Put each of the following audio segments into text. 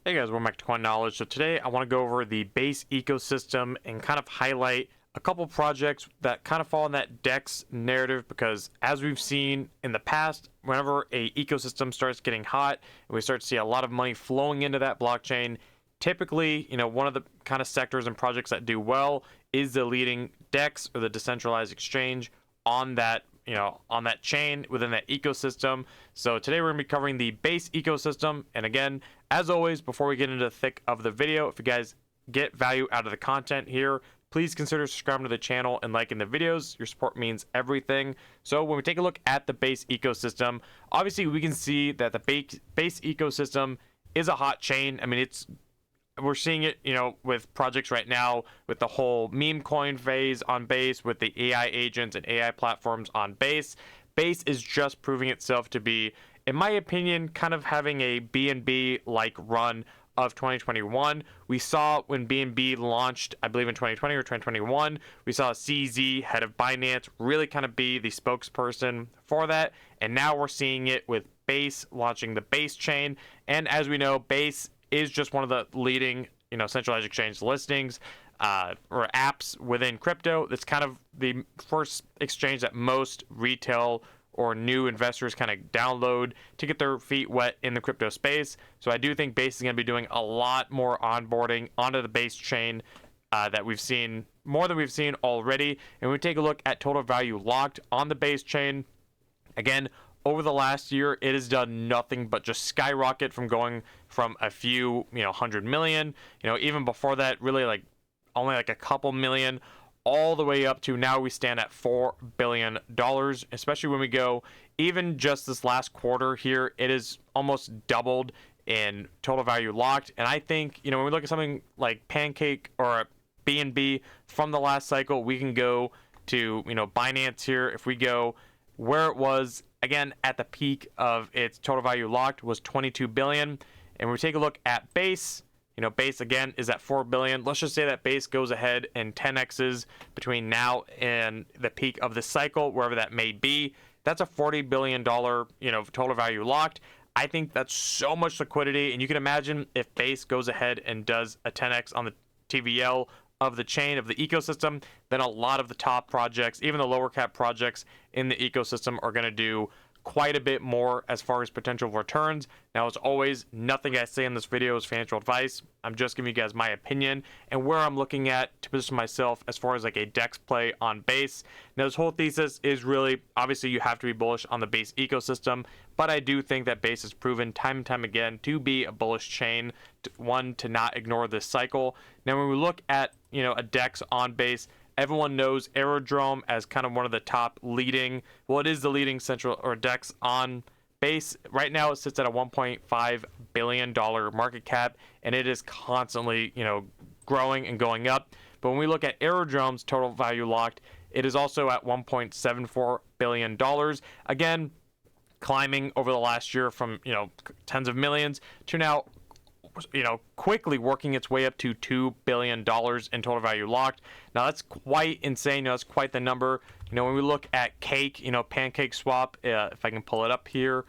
Hey guys, welcome back to Coin Knowledge. So today I want to go over the base ecosystem and kind of highlight a couple projects that kind of fall in that DEX narrative, because as we've seen in the past, whenever a ecosystem starts getting hot and we start to see a lot of money flowing into that blockchain, typically, one of the kind of sectors and projects that do well is the leading DEX, or the decentralized exchange, on that on that chain within that ecosystem. So today we're going to be covering the base ecosystem. And again, as always, before we get into the thick of the video, if you guys get value out of the content here, please consider subscribing to the channel and liking the videos. Your support means everything. So when we take a look at the base ecosystem, obviously we can see that the base ecosystem is a hot chain. I mean, we're seeing it, with projects right now, with the whole meme coin phase on Base, with the AI agents and AI platforms on Base. Base is just proving itself to be, in my opinion, kind of having a BNB like run of 2021. We saw when BNB launched, I believe in 2020 or 2021, we saw CZ, head of Binance, really kind of be the spokesperson for that. And now we're seeing it with Base launching the Base chain. And as we know, Base is just one of the leading, centralized exchange listings or apps within crypto. That's kind of the first exchange that most retail or new investors kind of download to get their feet wet in the crypto space. So I do think Base is going to be doing a lot more onboarding onto the Base chain that we've seen, more than we've seen already. And when we take a look at total value locked on the Base chain, again, over the last year, it has done nothing but just skyrocket, from going from a few, 100 million, even before that, really only a couple million, all the way up to now we stand at $4 billion, especially when we go, even just this last quarter here, it is almost doubled in total value locked. And I think, when we look at something like Pancake or BNB from the last cycle, we can go to, Binance here. If we go where it was, again, at the peak of its total value locked was 22 billion. And when we take a look at Base, Base again is at 4 billion. Let's just say that Base goes ahead and 10x's between now and the peak of the cycle, wherever that may be. That's a $40 billion, total value locked. I think that's so much liquidity. And you can imagine if Base goes ahead and does a 10x on the TVL of the chain, of the ecosystem, then a lot of the top projects, even the lower cap projects in the ecosystem, are going to do quite a bit more as far as potential returns. Now, as always, nothing I say in this video is financial advice. I'm just giving you guys my opinion and where I'm looking at to position myself as far as like a DEX play on Base. Now, this whole thesis is really, obviously you have to be bullish on the Base ecosystem, but I do think that Base has proven time and time again to be a bullish chain, to not ignore this cycle. Now, when we look at, a DEX on Base, everyone knows Aerodrome as kind of one of the top leading, well, it is the leading central or DEX on Base. Right now it sits at a $1.5 billion market cap, and it is constantly, growing and going up. But when we look at Aerodrome's total value locked, it is also at $1.74 billion. Again, climbing over the last year from, tens of millions to now, quickly working its way up to $2 billion in total value locked. Now that's quite insane. That's quite the number. When we look at Cake, Pancake Swap, if I can pull it up here,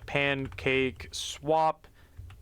Pancake Swap,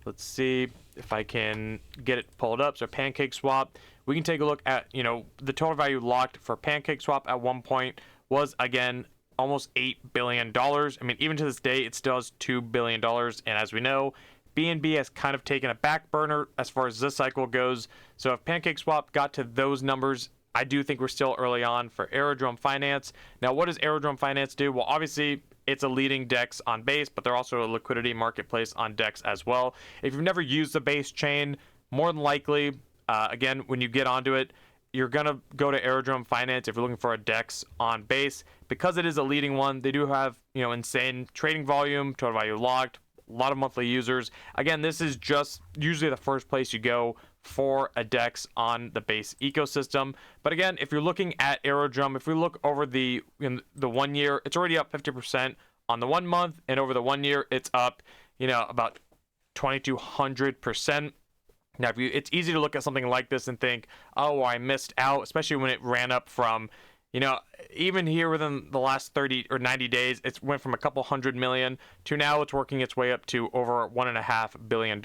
let's see if I can get it pulled up. So Pancake Swap, we can take a look at, the total value locked for Pancake Swap at one point was, again, almost $8 billion. I mean, even to this day, it still has $2 billion. And as we know, BNB has kind of taken a back burner as far as this cycle goes. So if PancakeSwap got to those numbers, I do think we're still early on for Aerodrome Finance. Now, what does Aerodrome Finance do? Well, obviously, it's a leading DEX on Base, but they're also a liquidity marketplace on DEX as well. If you've never used the Base chain, more than likely, again, when you get onto it, you're going to go to Aerodrome Finance if you're looking for a DEX on Base. Because it is a leading one, they do have, insane trading volume, total value locked, a lot of monthly users. Again, this is just usually the first place you go for a DEX on the Base ecosystem. But again, if you're looking at Aerodrome, if we look over the 1 year, it's already up 50% on the 1 month, and over the 1 year, it's up, about 2,200%. Now, it's easy to look at something like this and think, oh, I missed out, especially when it ran up from, Even here within the last 30 or 90 days, it's went from a couple hundred million to now it's working its way up to over $1.5 billion.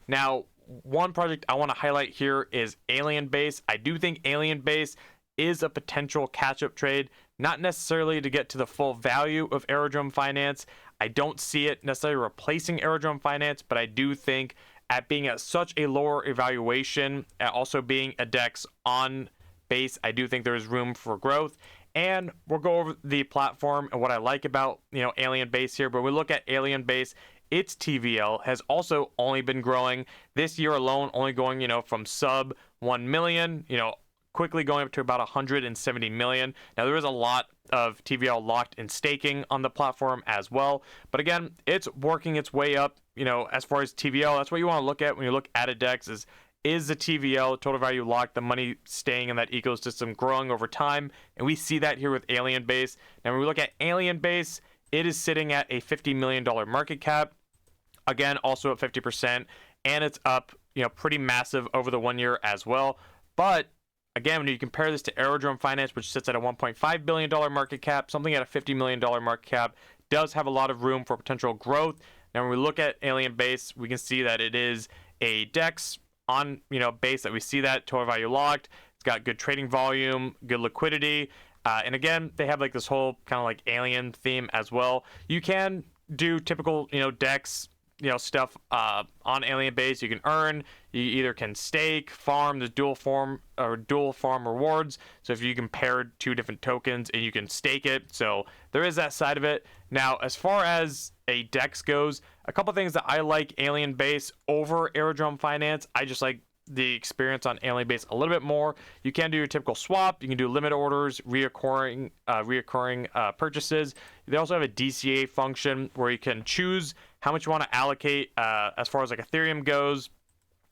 Now, one project I want to highlight here is Alien Base. I do think Alien Base is a potential catch-up trade, not necessarily to get to the full value of Aerodrome Finance. I don't see it necessarily replacing Aerodrome Finance, but I do think at being at such a lower evaluation, also being a DEX on base, I do think there is room for growth. And we'll go over the platform and what I like about Alien Base here. But when we look at Alien Base, its TVL has also only been growing this year alone, only going from sub 1 million, quickly going up to about 170 million. Now there is a lot of TVL locked in staking on the platform as well, but again, it's working its way up. As far as TVL, that's what you want to look at when you look at a DEX is the TVL, total value locked, the money staying in that ecosystem, growing over time. And we see that here with Alien Base. Now, when we look at Alien Base, it is sitting at a $50 million market cap. Again, also at 50%. And it's up, pretty massive over the 1 year as well. But again, when you compare this to Aerodrome Finance, which sits at a $1.5 billion market cap, something at a $50 million market cap does have a lot of room for potential growth. Now, when we look at Alien Base, we can see that it is a DEX on base that we see that total value locked. It's got good trading volume, good liquidity, and again, they have like this whole kind of like alien theme as well. You can do typical DEX stuff on Alien Base. You can earn, you either can stake, farm. There's dual farm rewards, so if you compare two different tokens and you can stake it, so there is that side of it. Now, as far as a DEX goes, a couple things that I like Alien Base over Aerodrome Finance. I just like the experience on Alien Base a little bit more. You can do your typical swap. You can do limit orders, reoccurring purchases. They also have a DCA function where you can choose how much you want to allocate as far as like Ethereum goes.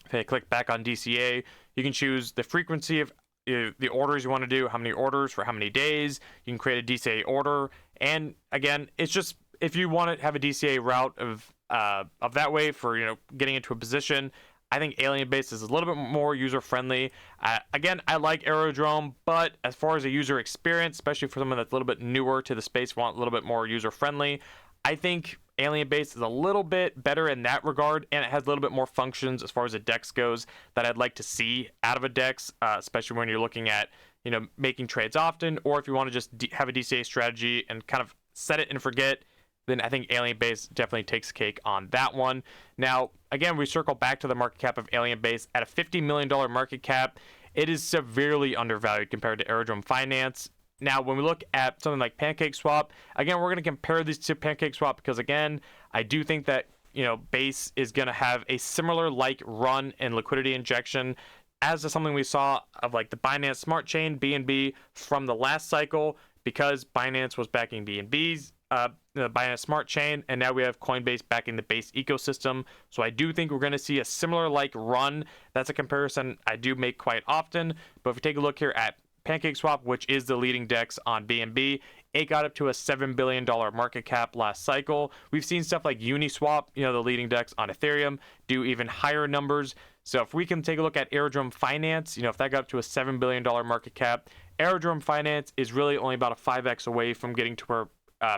If I click back on DCA, you can choose the frequency of the orders you want to do, how many orders for how many days. You can create a DCA order. And again, it's just if you want to have a DCA route of that way for getting into a position, I think Alien Base is a little bit more user friendly. Again, I like Aerodrome, but as far as a user experience, especially for someone that's a little bit newer to the space, want a little bit more user friendly, I think Alien Base is a little bit better in that regard, and it has a little bit more functions as far as a DEX goes that I'd like to see out of a DEX, especially when you're looking at making trades often, or if you want to just have a DCA strategy and kind of set it and forget. Then I think Alien Base definitely takes cake on that one. Now, again, we circle back to the market cap of Alien Base. At a $50 million market cap, it is severely undervalued compared to Aerodrome Finance. Now, when we look at something like PancakeSwap, again, we're going to compare these to PancakeSwap because, again, I do think that, Base is going to have a similar run and liquidity injection as to something we saw of like the Binance Smart Chain, BNB, from the last cycle, because Binance was backing BNB's. The Binance Smart Chain, and now we have Coinbase backing the Base ecosystem. So I do think we're going to see a similar run. That's a comparison I do make quite often. But if we take a look here at PancakeSwap, which is the leading DEX on BNB, it got up to a $7 billion market cap last cycle. We've seen stuff like Uniswap, the leading DEX on Ethereum, do even higher numbers. So if we can take a look at Aerodrome Finance, if that got up to a $7 billion market cap, Aerodrome Finance is really only about a 5x away from getting to where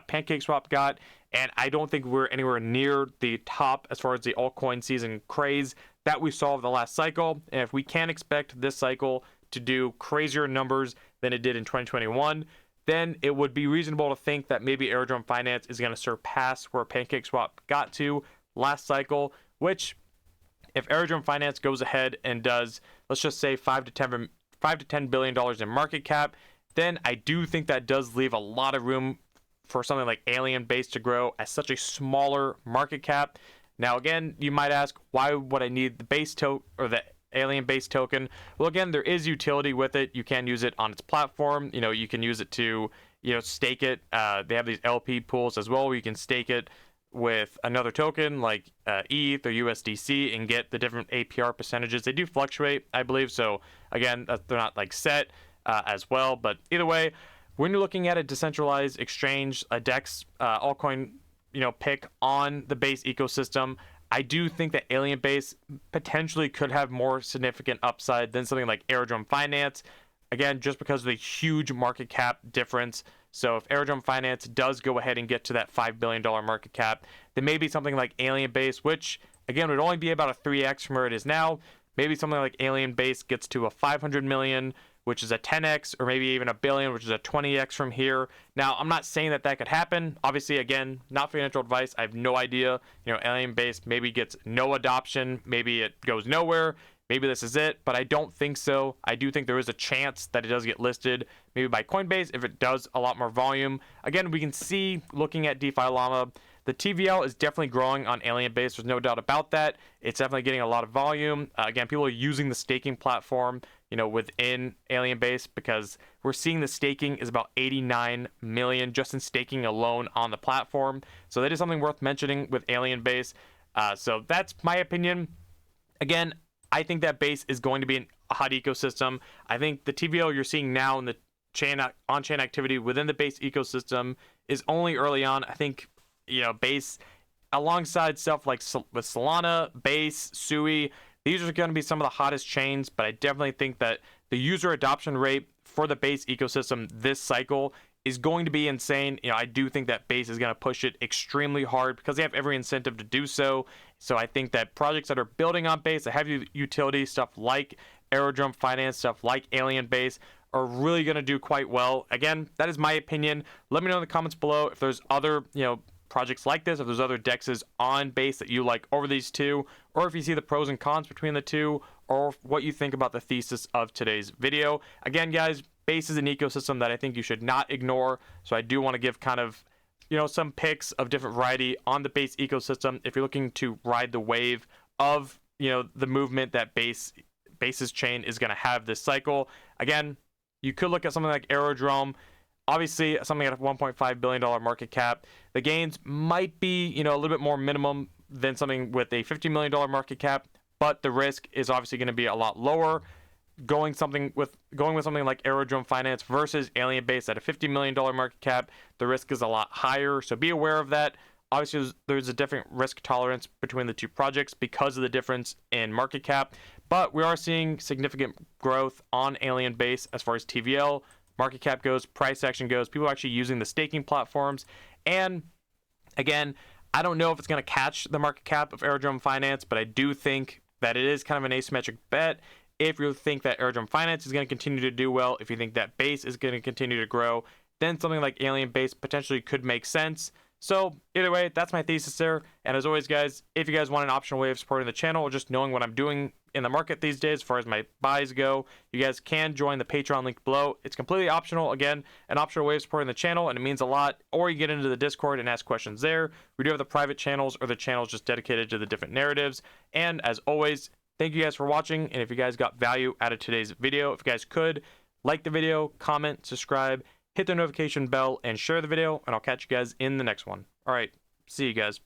PancakeSwap got, and I don't think we're anywhere near the top as far as the altcoin season craze that we saw over the last cycle. And if we can expect this cycle to do crazier numbers than it did in 2021, then it would be reasonable to think that maybe Aerodrome Finance is going to surpass where PancakeSwap got to last cycle, which if Aerodrome Finance goes ahead and does, let's just say $5 to $10 billion in market cap, then I do think that does leave a lot of room for something like Alien Base to grow at such a smaller market cap. Now, again, you might ask, why would I need the base token or the Alien Base token? Well, again, there is utility with it. You can use it on its platform. You can use it to, stake it. They have these LP pools as well where you can stake it with another token like ETH or USDC and get the different APR percentages. They do fluctuate, I believe. So, again, they're not set as well. But either way, when you're looking at a decentralized exchange, a DEX altcoin, pick on the Base ecosystem, I do think that Alien Base potentially could have more significant upside than something like Aerodrome Finance. again, just because of the huge market cap difference. So if Aerodrome Finance does go ahead and get to that $5 billion market cap, then maybe something like Alien Base, which again would only be about a 3x from where it is now. Maybe something like Alien Base gets to a 500 million, which is a 10x, or maybe even a billion, which is a 20x from here. Now, I'm not saying that that could happen. Obviously, again, not financial advice. I have no idea. Alien Base maybe gets no adoption. Maybe it goes nowhere. Maybe this is it, but I don't think so. I do think there is a chance that it does get listed, maybe by Coinbase, if it does a lot more volume. Again, we can see, looking at DeFi Llama, the TVL is definitely growing on Alien Base. There's no doubt about that. It's definitely getting a lot of volume. Again, people are using the staking platform, within Alien Base, because we're seeing the staking is about 89 million just in staking alone on the platform. So that is something worth mentioning with Alien Base. So that's my opinion. Again, I think that Base is going to be a hot ecosystem. I think the TVL you're seeing now in the on-chain activity within the Base ecosystem is only early on. I think, Base, alongside stuff like with Solana, Base, Sui, these are going to be some of the hottest chains, but I definitely think that the user adoption rate for the Base ecosystem this cycle is going to be insane. I do think that Base is going to push it extremely hard because they have every incentive to do so. So I think that projects that are building on Base, that have utility, stuff like Aerodrome Finance, stuff like Alien Base, are really going to do quite well. Again, that is my opinion. Let me know in the comments below if there's other, projects like this, if there's other DEXs on Base that you like over these two, or if you see the pros and cons between the two, or what you think about the thesis of today's video. Again, guys, Base is an ecosystem that I think you should not ignore. So I do want to give kind of, some picks of different variety on the Base ecosystem if you're looking to ride the wave of, the movement that Base's chain is going to have this cycle. Again, you could look at something like Aerodrome. Obviously, something at a $1.5 billion market cap. The gains might be, a little bit more minimum than something with a $50 million market cap, but the risk is obviously going to be a lot lower. Going with something like Aerodrome Finance versus Alien Base at a $50 million market cap, the risk is a lot higher. So be aware of that. Obviously, there's a different risk tolerance between the two projects because of the difference in market cap, but we are seeing significant growth on Alien Base as far as TVL, market cap goes, price action goes. People are actually using the staking platforms. And again, I don't know if it's going to catch the market cap of Aerodrome Finance, but I do think that it is kind of an asymmetric bet. If you think that Aerodrome Finance is going to continue to do well, if you think that Base is going to continue to grow, then something like Alien Base potentially could make sense. So either way, that's my thesis there. And as always, guys, if you guys want an optional way of supporting the channel or just knowing what I'm doing in the market these days as far as my buys go, you guys can join the Patreon link below. It's completely optional. Again, an optional way of supporting the channel, and it means a lot. Or you get into the Discord and ask questions there. We do have the private channels or the channels just dedicated to the different narratives. And as always, thank you guys for watching. And if you guys got value out of today's video, if you guys could like the video, comment, subscribe, hit the notification bell, and share the video, and I'll catch you guys in the next one. All right, see you guys.